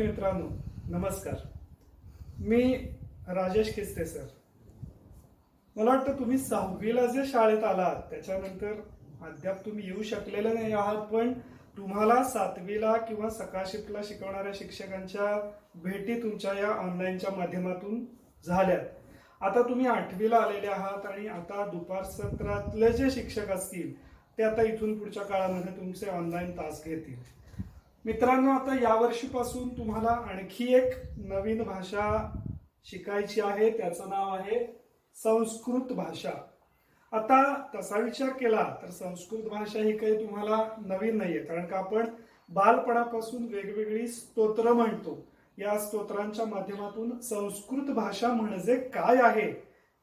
विद्यार्थी मित्रांनो, नमस्कार. मी राजेश खिस्ते सर. मला वाटतं तुम्ही 6वीला जे शाळेत आलात त्याच्यानंतर अद्याप तुम्ही येऊ शकलेले नाही आहात, पण तुम्हाला 7वीला किंवा सकाळ शिफ्टला शिकवणाऱ्या शिक्षकांच्या भेटी तुमच्या या ऑनलाईनच्या माध्यमातून झाल्यात. आता तुम्ही 8वीला आलेले आहात आणि आता दुपार सत्रातले जे शिक्षक असतील ते आता इथून पुढच्या काळामध्ये तुमचे ऑनलाईन तास घेतील. मित्रांनो, आता या वर्षीपासून तुम्हाला आणखी एक नवीन भाषा शिकायची आहे. त्याचं नाव आहे संस्कृत भाषा. आता तसा विचार केला तर संस्कृत भाषा ही काही तुम्हाला नवीन नाहीये, कारण का आपण बालपणापासून वेगवेगळी स्तोत्र म्हणतो. या स्तोत्रांच्या माध्यमातून संस्कृत भाषा म्हणजे काय आहे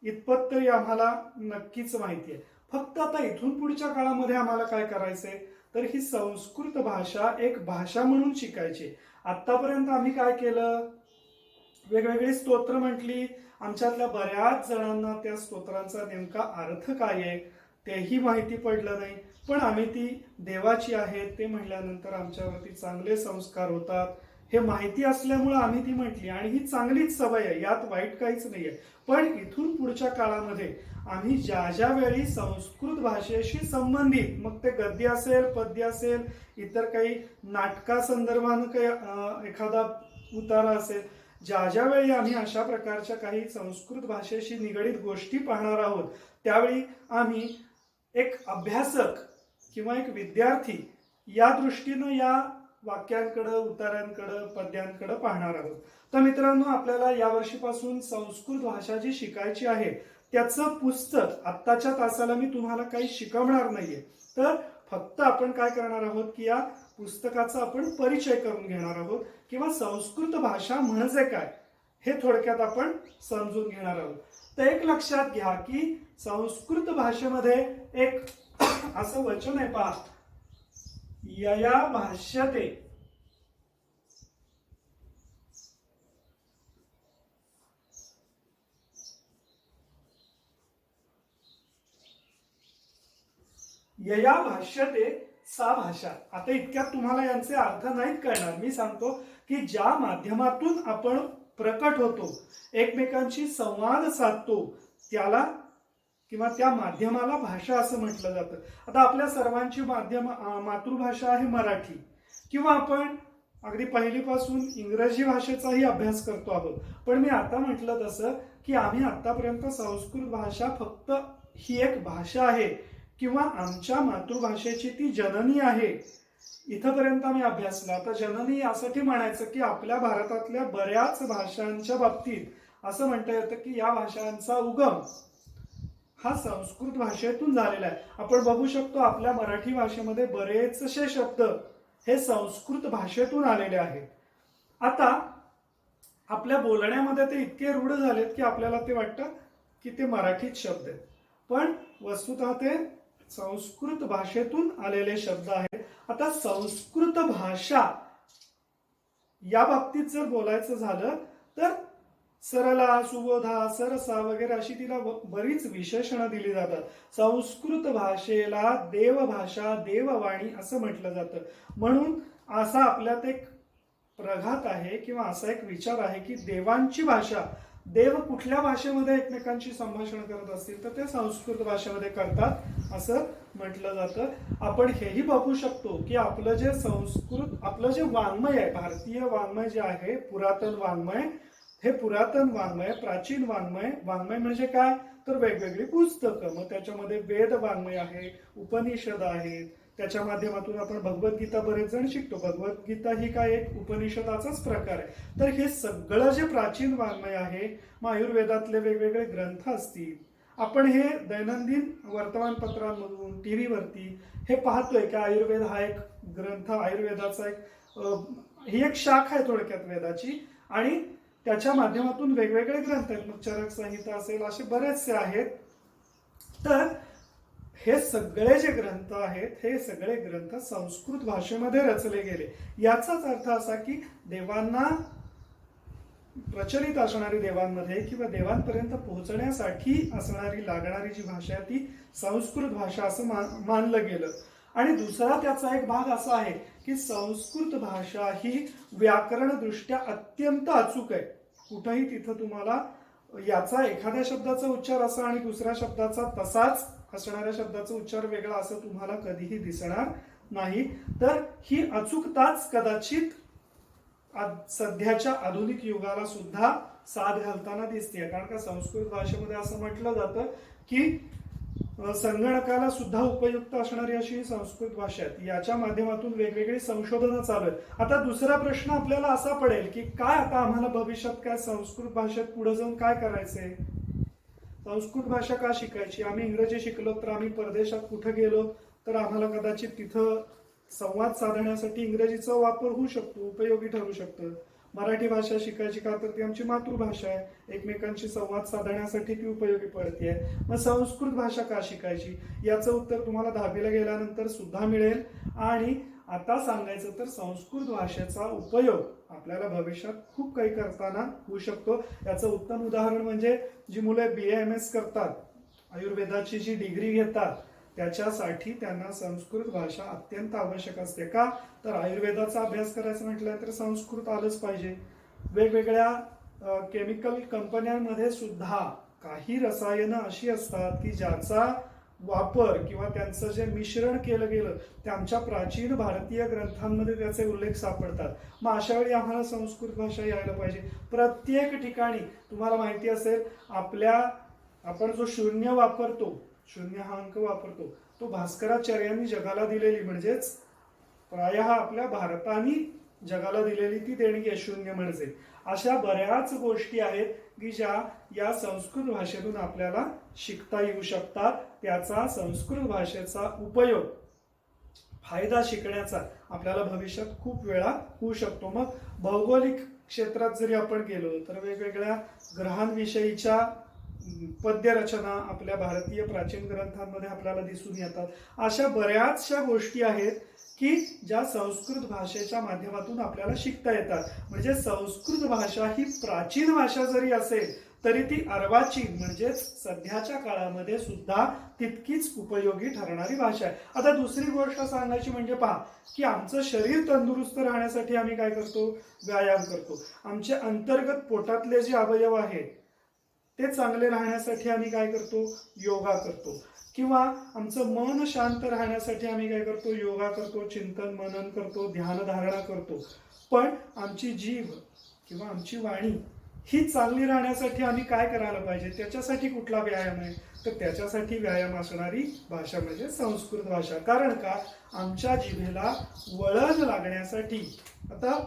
इतपत तरी आम्हाला नक्कीच माहिती आहे. फक्त आता इथून पुढच्या काळामध्ये आम्हाला काय करायचंय तर ही संस्कृत भाषा एक भाषा म्हणून शिकायची. आतापर्यंत आम्ही काय केलं, वेगवेगळी स्तोत्र म्हटली. आमच्यातल्या बऱ्याच जणांना त्या स्तोत्रांचा नेमका अर्थ काय आहे तेही माहिती पडलं नाही, पण आम्ही ती देवाची आहेत ते म्हणल्यानंतर आमच्यावरती चांगले संस्कार होतात हे माहिती असल्यामुळे आम्ही ती म्हटली आणि ही चांगलीच सवय आहे, यात वाईट काहीच नाहीये. पण इथून पुढच्या काळामध्ये आम्ही ज्या ज्या वेळी संस्कृत भाषेशी संबंधित, मग ते गद्य असेल, पद्य असेल, इतर काही नाटकासंदर्भानं काही एखादा उतारा असेल, ज्या ज्या वेळी आम्ही अशा प्रकारच्या काही संस्कृत भाषेशी निगडीत गोष्टी पाहणार आहोत त्यावेळी आम्ही एक अभ्यासक किंवा एक विद्यार्थी या दृष्टीनं या वाक्यांकडे, उतार्यांकडे, पद्यांकडे पाहणार आहोत. तर मित्रांनो, आपल्याला या वर्षीपासून संस्कृत भाषा जी शिकायची आहे त्याचं पुस्तक आत्ताच्या तासाला मी तुम्हाला काही शिकवणार नाहीये, तर फक्त आपण काय करणार आहोत की या पुस्तकाचा आपण परिचय करून घेणार आहोत किंवा संस्कृत भाषा म्हणजे काय हे थोडक्यात आपण समजून घेणार आहोत. तर एक लक्षात घ्या की संस्कृत भाषेमध्ये एक असं वचन आहे पहा, यया भाष्यते. यया भाष्यते सा भाषा. आता इतक्यात तुम्हाला यांचे अर्थ नाहीत कळणार. मी सांगतो की ज्या माध्यमातून आपण प्रकट होतो, एकमेकांशी संवाद साधतो, त्याला किंवा त्या माध्यमाला भाषा असं म्हटलं जातं. आता आपल्या सर्वांची मातृभाषा आहे मराठी, किंवा आपण अगदी पहिलीपासून इंग्रजी भाषेचाही अभ्यास करतो आहोत. पण मी आता म्हटलं तसं की आम्ही आतापर्यंत संस्कृत भाषा फक्त ही एक भाषा आहे किंवा आमच्या मातृभाषेची ती जननी आहे इथपर्यंत आम्ही अभ्यासला. आता जननी यासाठी म्हणायचं की आपल्या भारतातल्या बऱ्याच भाषांच्या बाबतीत असं म्हणता येतं की या भाषांचा उगम हा संस्कृत भाषेतून झालेला आहे. आपण बघू शकतो आपल्या मराठी भाषेमध्ये बरेचसे शब्द हे संस्कृत भाषेतून आलेले आहेत. आता आपल्या बोलण्यामध्ये ते इतके रूढ झालेत की आपल्याला ते वाटतं की ते मराठीत शब्द आहेत, पण वस्तुतः ते संस्कृत भाषेतून आलेले शब्द आहेत. आता संस्कृत भाषा या बाबतीत जर बोलायचं झालं तर सरला, सुबोधा, सरसा वगैरे अशी तिला बरीच विशेषणं दिली जातात. संस्कृत भाषेला देवभाषा, देववाणी असं म्हटलं जातं. म्हणून असा आपल्यात एक प्रघात आहे किंवा असा एक विचार आहे की देवांची भाषा, देव कुठल्या भाषेमध्ये एकमेकांशी संभाषण करत असतील तर ते संस्कृत भाषेमध्ये करतात असं म्हटलं जातं. आपण हेही बघू शकतो की आपलं जे संस्कृत, आपलं जे वाङ्मय आहे, भारतीय वाङ्मय जे आहे, पुरातन वाङ्मय, हे पुरातन वाङ्मय, प्राचीन वाङ्मय. वाङ्मय म्हणजे काय तर वेगवेगळी पुस्तकं, मग त्याच्यामध्ये वेद वाङ्मय आहे, उपनिषद आहेत, त्याच्या माध्यमातून आपण भगवद्गीता बरेच जण शिकतो. भगवद्गीता ही काय एक उपनिषदाचाच प्रकार आहे. तर हे सगळं जे प्राचीन वाङ्मय आहे, मग आयुर्वेदातले वेगवेगळे ग्रंथ असतील, आपण हे दैनंदिन वर्तमानपत्रांमधून, टीव्ही वरती हे पाहतोय की आयुर्वेद हा एक ग्रंथ, आयुर्वेदाचा ही एक शाखा आहे थोडक्यात वेदाची, आणि त्याच्या माध्यमातून वेगवेगळे ग्रंथ आहेत. मग चरक संहिता असेल, असे बरेचसे आहेत. तर हे सगळे जे ग्रंथ आहेत हे सगळे ग्रंथ संस्कृत भाषेमध्ये रचले गेले. याचाच अर्थ असा की देवांना प्रचलित असणारी, देवांमध्ये किंवा देवांपर्यंत पोहोचण्यासाठी असणारी, लागणारी जी भाषा ती संस्कृत भाषा असं मानलं गेलं. आणि दुसरा त्याचा एक भाग असा आहे की संस्कृत भाषा ही व्याकरणदृष्ट्या अत्यंत अचूक आहे. कुठंही तिथं तुम्हाला याचा एखाद्या शब्दाचा उच्चार असा आणि दुसऱ्या शब्दाचा तसाच असणाऱ्या शब्दाचा उच्चार वेगळा असं तुम्हाला कधीही दिसणार नाही. तर ही अचूकताच कदाचित सध्याच्या आधुनिक युगाला सुद्धा साथ घालताना दिसते. कारण का संस्कृत भाषेमध्ये असं म्हटलं जातं की संगणकाला सुद्धा उपयुक्त असणारी अशी ही संस्कृत भाषा आहे. याच्या माध्यमातून वेगवेगळी संशोधनं चालू आहेत. आता दुसरा प्रश्न आपल्याला असा पडेल की काय आता आम्हाला भविष्यात काय संस्कृत भाषेत पुढे जाऊन काय करायचंय, संस्कृत भाषा का शिकायची, आम्ही इंग्रजी शिकलो तर आम्ही परदेशात कुठं गेलो तर आम्हाला कदाचित तिथं संवाद साधण्यासाठी इंग्रजीचा वापर होऊ शकतो, उपयोगी ठरू शकतं. मराठी भाषा शिकायची का तर ती आमची मातृभाषा आहे, एकमेकांशी संवाद साधण्यासाठी ती उपयोगी पडते. मग संस्कृत भाषा का शिकायची याचं उत्तर तुम्हाला 10वीला गेल्यानंतर सुद्धा मिळेल. आणि आता सांगायचं तर संस्कृत भाषेचा उपयोग आपल्याला भविष्यात खूप काही करताना होऊ शकतो. याचं उत्तम उदाहरण म्हणजे जी मुले BA-MS करतात, आयुर्वेदाची जी डिग्री घेतात, त्याच्यासाठी त्यांना संस्कृत भाषा अत्यंत आवश्यक असते. का तर आयुर्वेदाचा अभ्यास करायचा म्हटल्यानंतर संस्कृत आलंच पाहिजे. वेगवेगळ्या केमिकल कंपन्यांमध्ये सुद्धा काही रसायनं अशी असतात की ज्याचा वापर किंवा त्यांचं जे मिश्रण केलं गेलं ते आमच्या प्राचीन भारतीय ग्रंथांमध्ये त्याचे उल्लेख सापडतात. मग अशा वेळी आम्हाला संस्कृत भाषा यायला पाहिजे. प्रत्येक ठिकाणी तुम्हाला माहिती असेल आपण जो शून्य वापरतो, शून्य हा अंक वापरतो, तो भास्कराचार्यांनी जगाला दिलेली म्हणजेच प्रायः आपल्या भारताने जगाला दिलेली ती देणगी आहे शून्य म्हणजे. अशा बऱ्याच गोष्टी आहेत की ज्या या संस्कृत भाषेतून आपल्याला शिकता येऊ शकतात. त्याचा संस्कृत भाषेचा उपयोग फायदा शिकण्याचा आपल्याला भविष्यात खूप वेळा होऊ शकतो. मग भौगोलिक क्षेत्रात जरी आपण गेलो तर वेगवेगळ्या ग्रहांविषयीच्या पद्यरचना आपल्या भारतीय प्राचीन ग्रंथांमध्ये आपल्याला दिसून येतात. अशा बऱ्याचशा गोष्टी आहेत की ज्या संस्कृत भाषेच्या माध्यमातून आपल्याला शिकता येतात. म्हणजे संस्कृत भाषा ही प्राचीन भाषा जरी असेल तरी ती अर्वाचीन म्हणजेच सध्याच्या काळामध्ये सुद्धा तितकीच उपयोगी ठरणारी भाषा आहे. आता दुसरी गोष्ट सांगायची म्हणजे पहा की आमचं शरीर तंदुरुस्त राहण्यासाठी आम्ही काय करतो, व्यायाम करतो. आमचे अंतर्गत पोटातले जे अवयव आहेत ते चांगले राहण्यासाठी आम्ही काय करतो, योगा करतो. किंवा आमचं मन शांत राहण्यासाठी आम्ही काय करतो, योगा करतो, चिंतन मनन करतो, ध्यानधारणा करतो. पण आमची जीभ किंवा आमची वाणी ही चांगली राहण्यासाठी आम्ही काय करायला पाहिजे, त्याच्यासाठी कुठला व्यायाम आहे तर त्याच्यासाठी व्यायाम असणारी भाषा म्हणजे संस्कृत भाषा. कारण का आमच्या जिभेला वळण लागण्यासाठी, आता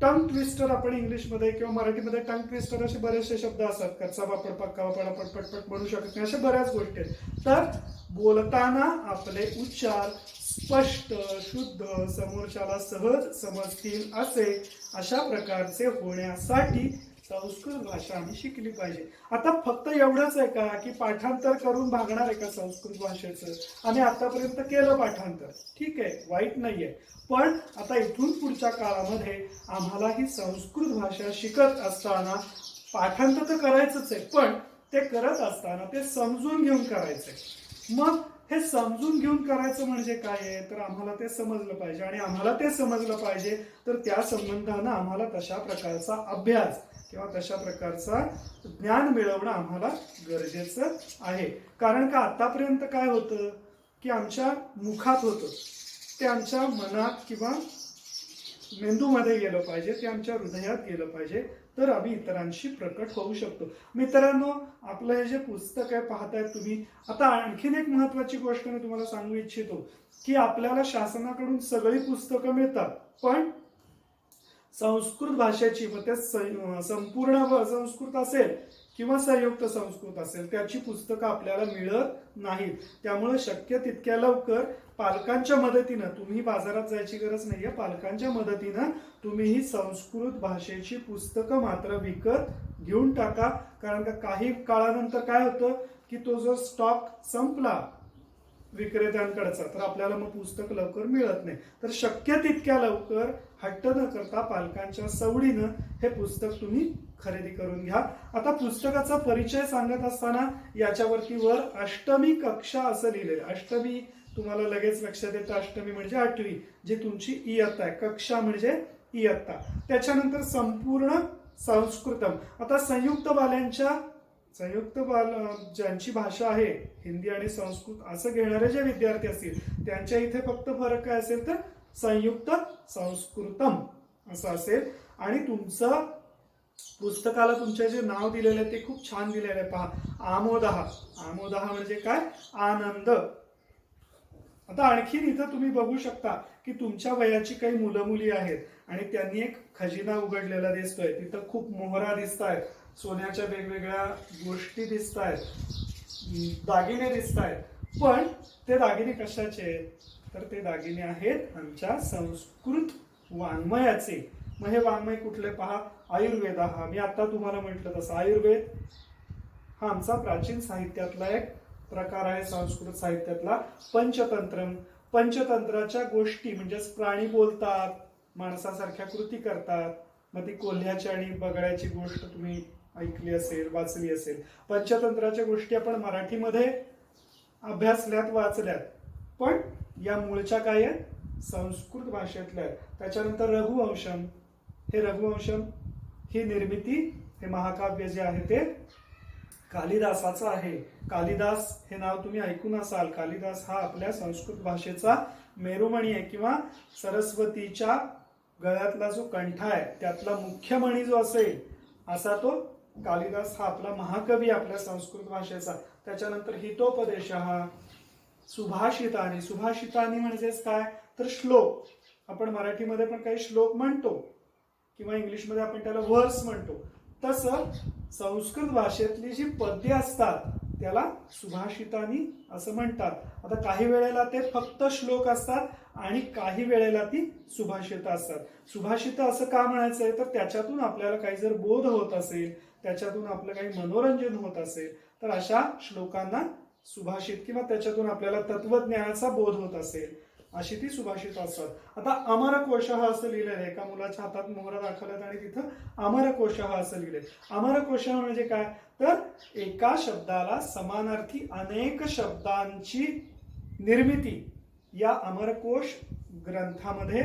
टंग ट्विस्टर आपण इंग्लिशमध्ये किंवा मराठीमध्ये टंग ट्विस्टर असे बरेचसे शब्द असतात. कच्चा पापड पक्का पापड पटपट म्हणू शकत नाही, अशा बऱ्याच गोष्टी आहेत. तर बोलताना आपले उच्चार स्पष्ट शुद्ध समोरच्याला सहज समजतील अशा प्रकारचे होण्यासाठी संस्कृत भाषा आम्ही शिकली पाहिजे. आता फक्त एवढंच आहे का की पाठांतर करून भागणार आहे का संस्कृत भाषेचं? आम्ही आतापर्यंत केलं पाठांतर, ठीक आहे, वाईट नाहीये. पण आता इथून पुढच्या काळामध्ये आम्हाला ही संस्कृत भाषा शिकत असताना पाठांतर तर करायचंच आहे, पण ते करत असताना ते समजून घेऊन करायचंय. मग हे समजून घेऊन करायचं म्हणजे काय आहे तर आम्हाला ते समजलं पाहिजे. आणि आम्हाला ते समजलं पाहिजे तर त्या संबंधानं आम्हाला तशा प्रकारचा अभ्यास किंवा तशा प्रकारचा ज्ञान मिळवणं आम्हाला गरजेचं आहे. कारण का आतापर्यंत काय होतं की आमच्या मुखात होतं ते आमच्या मनात किंवा मेंदूमध्ये गेलं पाहिजे, ते आमच्या हृदयात गेलं पाहिजे, तर आम्ही इतरांशी प्रकट होऊ शकतो. मित्रांनो, आपलं हे जे पुस्तक आहे पाहतायत तुम्ही. आता आणखीन एक महत्वाची गोष्ट मी तुम्हाला सांगू इच्छितो की आपल्याला शासनाकडून सगळी पुस्तकं मिळतात, पण संस्कृत भाषेची, मग ते संपूर्ण संस्कृत असेल किंवा संयुक्त संस्कृत असेल, त्याची पुस्तकं आपल्याला मिळत नाहीत. त्यामुळे शक्य तितक्या लवकर पालकांच्या मदतीनं, तुम्ही बाजारात जायची गरज नाहीये, पालकांच्या मदतीनं तुम्ही ही संस्कृत भाषेची पुस्तकं मात्र विकत घेऊन टाका. कारण का काही काळानंतर काय होतं की तो जो स्टॉक संपला विक्रेत्यांकडचा तर आपल्याला मग पुस्तक लवकर मिळत नाही. तर शक्य तितक्या लवकर हट्ट न करता पालकांच्या सवडीनं हे पुस्तक तुम्ही खरेदी करून घ्या. आता पुस्तकाचा परिचय सांगत असताना याच्यावरती वर अष्टमी कक्षा असं लिहिलेलं. अष्टमी तुम्हाला लगेच लक्षात येतं अष्टमी म्हणजे 8वी, जी तुमची इयत्ता आहे. कक्षा म्हणजे इयत्ता. त्याच्यानंतर संपूर्ण संस्कृतम. आता संयुक्त बाल ज्यांची भाषा आहे हिंदी आणि संस्कृत असं घेणारे जे विद्यार्थी असतील त्यांच्या इथे फक्त फरक काय असेल तर संयुक्त संस्कृतम असं असेल. आणि तुमचं पुस्तकाला तुमचे जे नाव दिलेलं आहे ते खूप छान दिलेलं आहे. पहा, आमोदहा. आमोदहा म्हणजे काय? आनंद. आता आणखीन इथं तुम्ही बघू शकता की तुमच्या वयाची काही मुलं मुली आहेत आणि त्यांनी एक खजिना उघडलेला दिसतोय. तिथं खूप मोहरा दिसत आहेत, सोन्याच्या वेगवेगळ्या गोष्टी दिसत आहेत, दागिने दिसत आहेत. पण ते दागिने कशाचे आहेत? तर ते दागिने आहेत आमच्या संस्कृत वाङ्मयाचे. मग हे वाङ्मय कुठले? पहा, आयुर्वेद. हा मी आता तुम्हाला म्हटलं तसं आयुर्वेद हा आमचा प्राचीन साहित्यातला एक प्रकार आहे. संस्कृत साहित्यातला पंचतंत्रम. पंचतंत्राच्या गोष्टी म्हणजेच प्राणी बोलतात, माणसासारख्या कृती करतात. मग ती कोल्ह्याची आणि बगड्याची गोष्ट तुम्ही ऐकली असेल, वाचली असेल. पंचतंत्राच्या गोष्टी आपण मराठीमध्ये अभ्यासल्यात, वाचल्यात, पण या मूळच्या काय आहेत? संस्कृत भाषेतल्या आहेत. त्याच्यानंतर रघुवंशम. हे रघुवंशम ही निर्मिती, हे महाकाव्य जे आहे ते कालिदासाचं आहे. कालिदास हे नाव तुम्ही ऐकून असाल. कालिदास हा आपल्या संस्कृत भाषेचा मेरुमणी आहे, किंवा सरस्वतीच्या गळ्यातला जो कंठा आहे त्यातला मुख्य मणी जो असेल असा तो कालिदास हा आपला महाकवी आपल्या संस्कृत भाषेचा. त्याच्यानंतर हितोपदेश. सुभाषितानी. सुभाषितानी म्हणजेच काय? तर श्लोक. आपण मराठीमध्ये पण काही श्लोक म्हणतो किंवा इंग्लिशमध्ये आपण त्याला वर्स म्हणतो. तसं संस्कृत भाषेतली जी पद्ये असतात त्याला सुभाषितानी असं म्हणतात. आता काही वेळेला ते फक्त श्लोक असतात आणि काही वेळेला ती सुभाषितं असतात. सुभाषितं असं का म्हणायचं आहे? तर त्याच्यातून आपल्याला काही जर बोध होत असेल, त्याच्यातून आपलं काही मनोरंजन होत असेल तर अशा श्लोकांना सुभाषित, किंवा त्याच्यातून आपल्याला तत्वज्ञानाचा बोध होत असेल अशी ती सुभाषित असतात. आता अमरकोश हा असं लिहिलेलं आहे. एका मुलाच्या हातात मोहरा दाखवल्यात आणि तिथं अमरकोश हा असं लिहिलंय. अमरकोश म्हणजे काय? तर एका शब्दाला समानार्थी अनेक शब्दांची निर्मिती या अमरकोश ग्रंथामध्ये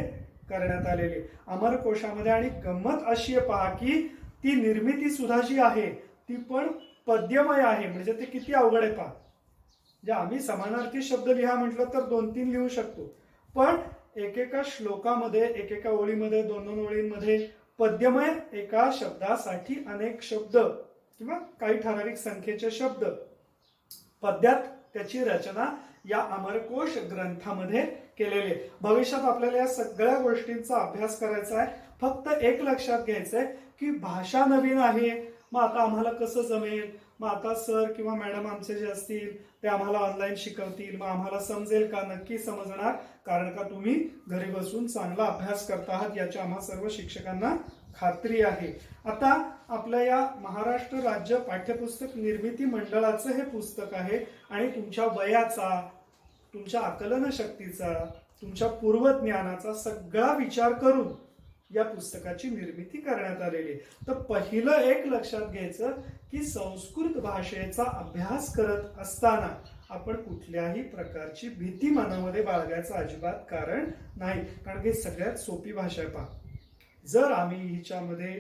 करण्यात आलेली. अमरकोशामध्ये आणि गंमत अशी आहे पहा की ती निर्मिती सुद्धा जी आहे ती पण पद्यमय आहे. म्हणजे ते किती अवघड आहे पहा. जे आम्ही समानार्थी शब्द लिहा म्हटलं तर 2-3 लिहू शकतो, पण एकेका श्लोकामध्ये, एकेका ओळीमध्ये, 2-2 ओळींमध्ये पद्यमय एका शब्दासाठी अनेक शब्द किंवा काही ठराविक संख्येचे शब्द पद्यात त्याची रचना या अमरकोश ग्रंथामध्ये केलेले. भविष्यात आपल्याला या सगळ्या गोष्टींचा अभ्यास करायचा आहे. फक्त एक लक्षात घ्यायचंय की भाषा नवीन आहे. मग आता आम्हाला कसं जमेल? मग आता सर किंवा मॅडम आमचे जे असतील ते आम्हाला ऑनलाईन शिकवतील, मग आम्हाला समजेल का? नक्की समजणार, कारण का तुम्ही घरी बसून चांगला अभ्यास करत आहात याची आम्हा सर्व शिक्षकांना खात्री आहे. आता आपल्या या महाराष्ट्र राज्य पाठ्यपुस्तक निर्मिती मंडळाचं हे पुस्तक आहे आणि तुमच्या वयाचा, तुमच्या आकलन शक्तीचा, तुमच्या पूर्वज्ञानाचा सगळा विचार करून या पुस्तकाची निर्मिती करण्यात आलेली. तर पहिलं एक लक्षात घ्यायचं की संस्कृत भाषेचा अभ्यास करत असताना आपण कुठल्याही प्रकारची भीती मनामध्ये बाळगायचं अजिबात कारण नाही, कारण की सगळ्यात सोपी भाषा आहे पहा. जर आम्ही हिच्यामध्ये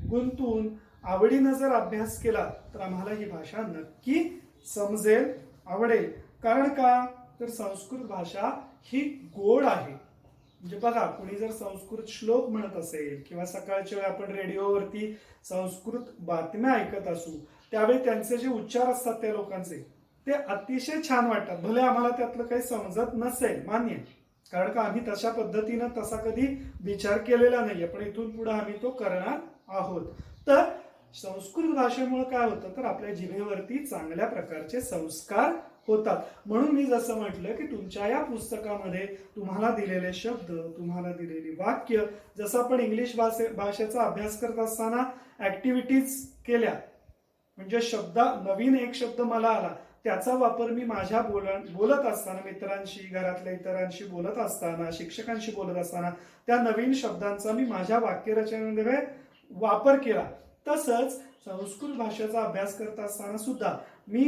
गुंतून आवडीनं जर अभ्यास केला तर आम्हाला ही भाषा नक्की समजेल, आवडेल. कारण का? तर संस्कृत भाषा ही गोड आहे. म्हणजे बघा, कुणी जर संस्कृत श्लोक म्हणत असेल किंवा सकाळच्या वेळी आपण रेडिओवरती संस्कृत बातम्या ऐकत असू त्यावेळी त्यांचे जे उच्चार असतात त्या लोकांचे ते अतिशय छान वाटतात. भले आम्हाला त्यातलं काही समजत नसेल, मान्य, कारण का आम्ही तशा पद्धतीनं तसा कधी विचार केलेला नाहीये, पण इथून पुढे आम्ही तो करणार आहोत. तर संस्कृत भाषेमुळे काय होतं तर आपल्या जिभेवरती चांगल्या प्रकारचे संस्कार होतात. म्हणून मी जसं म्हटलं की तुमच्या या पुस्तकामध्ये तुम्हाला दिलेले शब्द, तुम्हाला दिलेली वाक्य, जसं आपण इंग्लिश भाषेचा अभ्यास करत असताना ऍक्टिव्हिटीज केल्या, म्हणजे नवीन एक शब्द मला आला त्याचा वापर मी माझ्या बोलत असताना, मित्रांशी, घरातल्या इतरांशी बोलत असताना, शिक्षकांशी बोलत असताना त्या नवीन शब्दांचा मी माझ्या वाक्यरचनेमध्ये वापर केला. तसंच संस्कृत भाषेचा अभ्यास करत असताना सुद्धा मी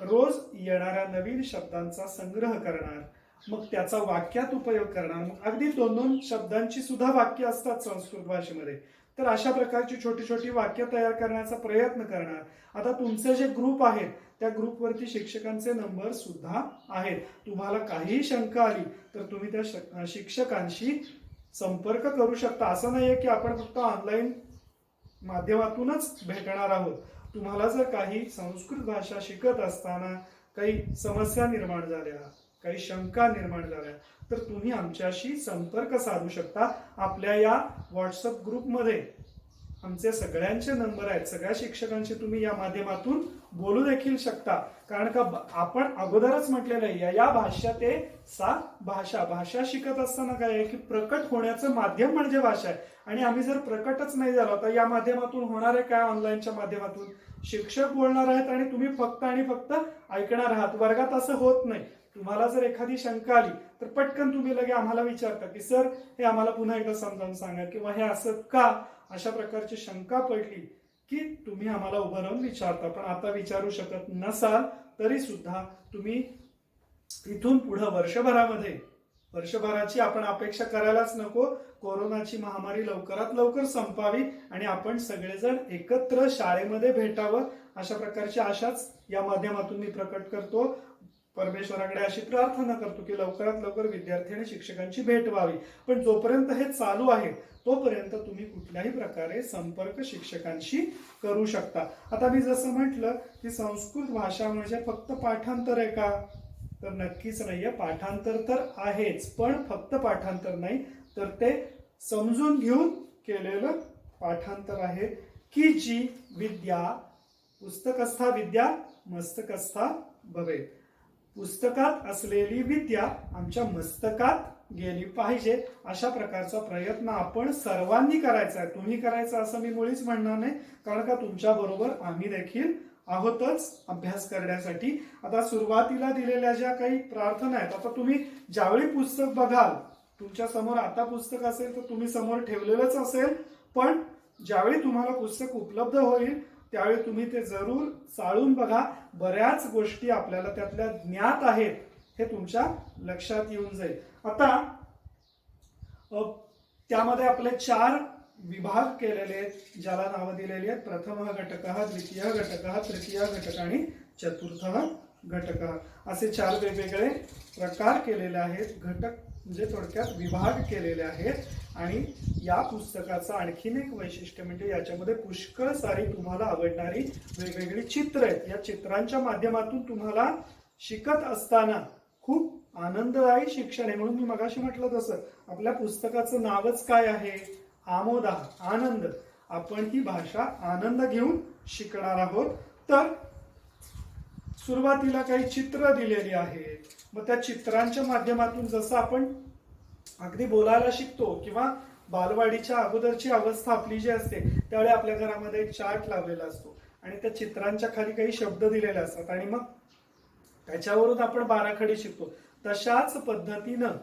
रोज येणाऱ्या नवीन शब्दांचा संग्रह करणार मग त्याचा वाक्यात उपयोग करणार. मग अगदी 2-2 शब्दांची सुद्धा वाक्य असतात संस्कृत भाषेमध्ये. तर अशा प्रकारची छोटी छोटी वाक्य तयार करण्याचा प्रयत्न करणार. आता तुमचे जे ग्रुप आहेत त्या ग्रुपवरती शिक्षकांचे नंबर सुद्धा आहेत. तुम्हाला काही शंका आली तर तुम्ही त्या शिक्षकांशी संपर्क करू शकता. असं नाहीये की आपण फक्त ऑनलाईन माध्यमातूनच भेटणार आहोत. तुम्हाला जर काही संस्कृत भाषा शिकत असताना काही समस्या निर्माण झाल्या, काही शंका निर्माण झाल्या तर तुम्ही आमच्याशी संपर्क साधू शकता. आपल्या या व्हॉट्सअप ग्रुपमध्ये आमचे सगळ्यांचे नंबर आहेत. सगळ्या शिक्षकांशी तुम्ही या माध्यमातून बोलू देखील शकता. कारण का आपण अगोदरच म्हटलेलं आहे या भाष्यते सा भाषा. भाषा शिकत असताना काय आहे की प्रकट होण्याचं माध्यम म्हणजे भाषा आहे. आणि आम्ही जर प्रकटच नाही झालो तर या माध्यमातून होणार आहे काय? ऑनलाईनच्या माध्यमातून शिक्षक बोलणार आहेत आणि तुम्ही फक्त आणि फक्त ऐकणार आहात. वर्गात असं होत नाही. तुम्हाला जर एखादी शंका आली तर पटकन तुम्ही लगे आम्हाला विचारता की सर हे आम्हाला पुन्हा एकदा समजावून सांगा किंवा हे असं का. अशा प्रकारची शंका पडली की तुम्ही आम्हाला उभं राहून विचारता. पण आता विचारू शकत नसाल तरी सुद्धा तुम्ही इथून पुढे वर्षभराची आपण अपेक्षा करायलाच नको. कोरोनाची महामारी लवकरात लवकर संपावी आणि आपण सगळेजण एकत्र शाळेमध्ये भेटावं अशा प्रकारची आशाच या माध्यमातून मी प्रकट करतो. परमेश्वराकडे अशी प्रार्थना करतो की लवकरात लवकर विद्यार्थी आणि शिक्षकांची भेट व्हावी. पण जोपर्यंत हे चालू आहे तोपर्यंत तुम्ही कुठल्याही प्रकारे संपर्क शिक्षकांशी करू शकता. आता मी जसं म्हटलं की संस्कृत भाषा म्हणजे फक्त पाठांतर आहे का? तर नक्कीच नाहीये. पाठांतर तर आहेच, पण फक्त पाठांतर नाही तर ते समजून घेऊन केलेलं पाठांतर आहे. की जी विद्या पुस्तकस्था विद्या मस्तकस्था भवेत. पुस्तकात असलेली विद्या आमच्या मस्तकात गेली पाहिजे अशा प्रकारचा प्रयत्न आपण सर्वांनी करायचा आहे. तुम्ही करायचा असं मी मुळीच म्हणणार नाही. कारण का तुमच्या बरोबर आम्ही देखील आहोतच अभ्यास करण्यासाठी. आता सुरुवातीला दिलेल्या ज्या काही प्रार्थना आहेत, आता तुम्ही ज्यावेळी पुस्तक बघाल तुमच्या समोर आता पुस्तक असेल तर तुम्ही समोर ठेवलेलंच असेल. पण ज्यावेळी तुम्हाला पुस्तक उपलब्ध होईल त्यावेळी तुम्ही ते जरूर चाळून बघा. बऱ्याच गोष्टी आपल्याला त्यातल्या ज्ञात आहेत हे तुमच्या लक्षात येऊन जाईल. आता त्यामध्ये आपले 4 विभाग केलेले आहेत, ज्याला नावं दिलेली आहेत. प्रथम घटक, द्वितीय घटक, तृतीय घटक आणि चतुर्थ घटक असे 4 वेगवेगळे प्रकार केलेले आहेत. घटक म्हणजे थोडक्यात विभाग केलेले आहेत. आणि या पुस्तकाचं आणखीन एक वैशिष्ट्य म्हणजे याच्यामध्ये पुष्कळ सारी तुम्हाला आवडणारी वेगवेगळी चित्र आहेत. या चित्रांच्या माध्यमातून तुम्हाला शिकत असताना खूप आनंददायी शिक्षण आहे. म्हणून मी मगाशी म्हटलं तसं आपल्या पुस्तकाचं नावच काय आहे? आमोदा, आनंद. आपण ही भाषा आनंद घेऊन शिकणार आहोत. तर सुरुवातीला काही चित्र दिलेली आहेत. मग त्या चित्रांच्या माध्यमातून जसं आपण अगदी बोलायला शिकतो किंवा बालवाडीच्या अगोदरची अवस्था आपली जी असते त्यावेळी आपल्या घरामध्ये एक चार्ट लावलेला असतो आणि त्या चित्रांच्या खाली काही शब्द दिलेले असतात आणि मग त्याच्यावरून आपण बाराखडी शिकतो. तशाच पद्धतीनं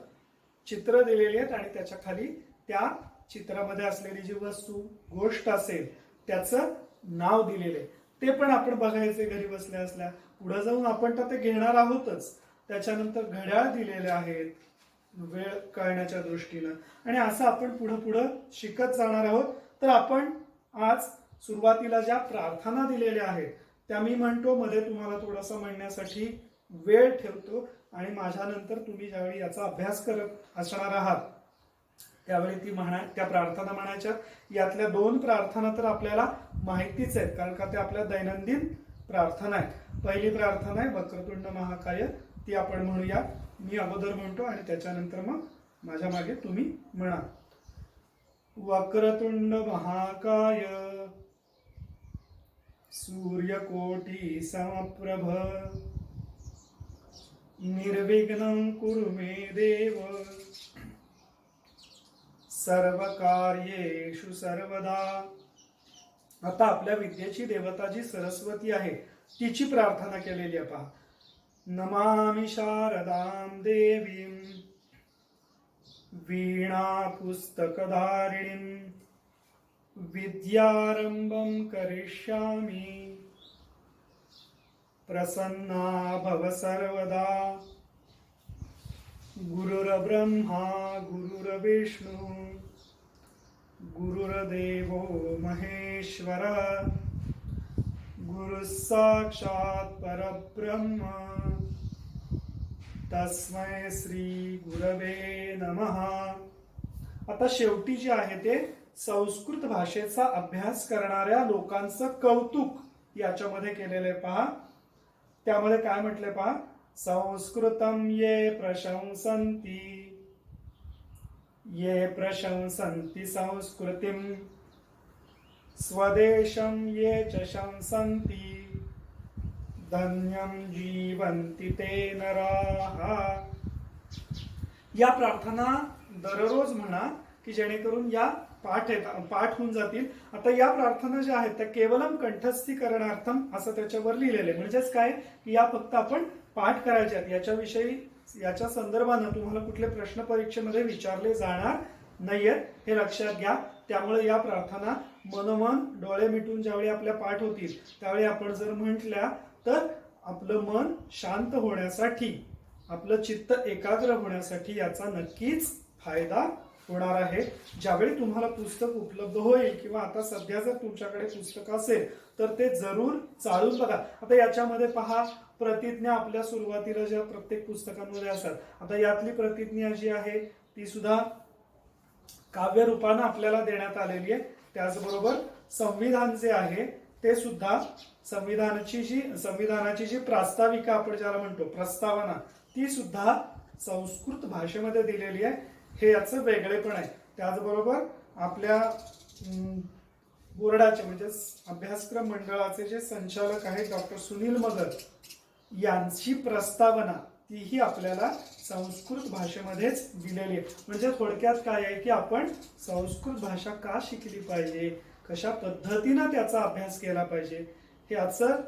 चित्र दिलेली आहेत आणि त्याच्या खाली त्या चित्रामध्ये असलेली जी वस्तू गोष्ट असेल त्याचं नाव दिलेलं आहे. ते पण आपण बघायचे घरी बसल्या असल्या. पुढे जाऊन आपण तर ते घेणार आहोतच. त्याच्यानंतर घड्याळ दिलेले आहेत वेळ कळण्याच्या दृष्टीनं. आणि असं आपण पुढे शिकत जाणार आहोत. तर आपण आज सुरुवातीला ज्या प्रार्थना दिलेल्या आहेत त्या मी म्हणतो, मध्ये तुम्हाला थोडासा म्हणण्यासाठी वेळ ठेवतो आणि माझ्यानंतर तुम्ही ज्यावेळी याचा अभ्यास करत असणार आहात त्यावेळी त्या प्रार्थना म्हणायच्या. यातल्या 2 प्रार्थना तर आपल्याला माहितीच आहेत कारण का त्या आपल्या दैनंदिन प्रार्थना आहेत. पहिली प्रार्थना आहे वक्रतुंड महाकाय, ती आपण म्हणूया. मी अगोदर म्हणतो आणि त्याच्यानंतर मग माझ्या मागे तुम्ही म्हणा. वक्रतुंड महाकाय सूर्यकोटी समप्रभ निर्विघ्नं कुरु मे देव सर्वकार्येषु सर्वदा. आता आपल्या विद्येची देवता जी सरस्वती आहे तिची प्रार्थना केलेली आहे पहा. नमामि शारदां देवीं वीणा पुस्तकधारिणीं विद्यारंभं करिष्यामि प्रसन्ना भव सर्वदा. गुरुर्ब्रह्मा गुरुर्विष्णू गुरुर्देवो महेश्वर गुरु साक्षात परब्रह्म तस्मै श्री गुरवे नमः. आता शेवटी जे आहे ते संस्कृत भाषेचा अभ्यास करणाऱ्या लोकांचं कौतुक याच्यामध्ये केलेलं आहे पहा. त्यामध्ये काय म्हटलंय पहा, संस्कृतम ये प्रशंसन्ति संस्कृतिम स्वदेशम ये च शंसन्ति धन्यम जीवन्ति ते नराः. या प्रार्थना दररोज म्हणा की जेणेकरून या पाठ होऊन जातील. आता या प्रार्थना ज्या आहेत त्या केवलम कंठस्थीकरणार्थम असं त्याच्यावर लिहिलेलं आहे. म्हणजेच काय की या फक्त आपण पाठ करायच्या आहेत. याच्याविषयी याच्या संदर्भानं तुम्हाला कुठले प्रश्न परीक्षेमध्ये विचारले जाणार नाहीयेत हे लक्षात घ्या. त्यामुळे या प्रार्थना मनोमन डोळे मिटून ज्यावेळी आपल्या पाठ होतील त्यावेळी आपण जर म्हटल्या तर आपलं मन शांत होण्यासाठी, आपलं चित्त एकाग्र होण्यासाठी याचा नक्कीच फायदा होणार आहे. ज्यावेळी तुम्हाला पुस्तक उपलब्ध होईल किंवा आता सध्या जर तुमच्याकडे पुस्तक असेल तर ते जरूर चाळून बघा. आता याच्यामध्ये पहा, प्रतिज्ञा आपल्या सुरुवातीला ज्या प्रत्येक पुस्तकांमध्ये असतात, आता यातली प्रतिज्ञा जी आहे ती सुद्धा काव्य रूपानं आपल्याला देण्यात आलेली आहे. त्याचबरोबर संविधान जे आहे ते सुद्धा संविधानाची जी प्रास्ताविका आपण ज्याला म्हणतो प्रस्तावना, ती सुद्धा संस्कृत भाषेमध्ये दिलेली आहे. हे याचं वेगळेपण आहे. त्याचबरोबर आपल्या बोर्डाचे म्हणजे अभ्यासक्रम मंडळाचे जे संचालक आहेत डॉक्टर सुनील मगर यांची प्रस्तावना तीही आपल्याला संस्कृत भाषेमध्येच दिलेली आहे. म्हणजे थोडक्यात काय आहे की आपण संस्कृत भाषा का शिकली पाहिजे, कशा पद्धतीनं त्याचा अभ्यास केला पाहिजे याचं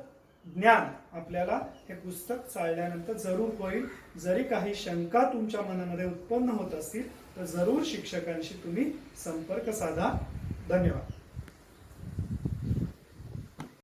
ज्ञान आपल्याला हे पुस्तक चाळल्यानंतर जरूर होईल. जरी काही शंका तुमच्या मनामध्ये उत्पन्न होत असतील तर जरूर शिक्षकांशी तुम्ही संपर्क साधा. धन्यवाद.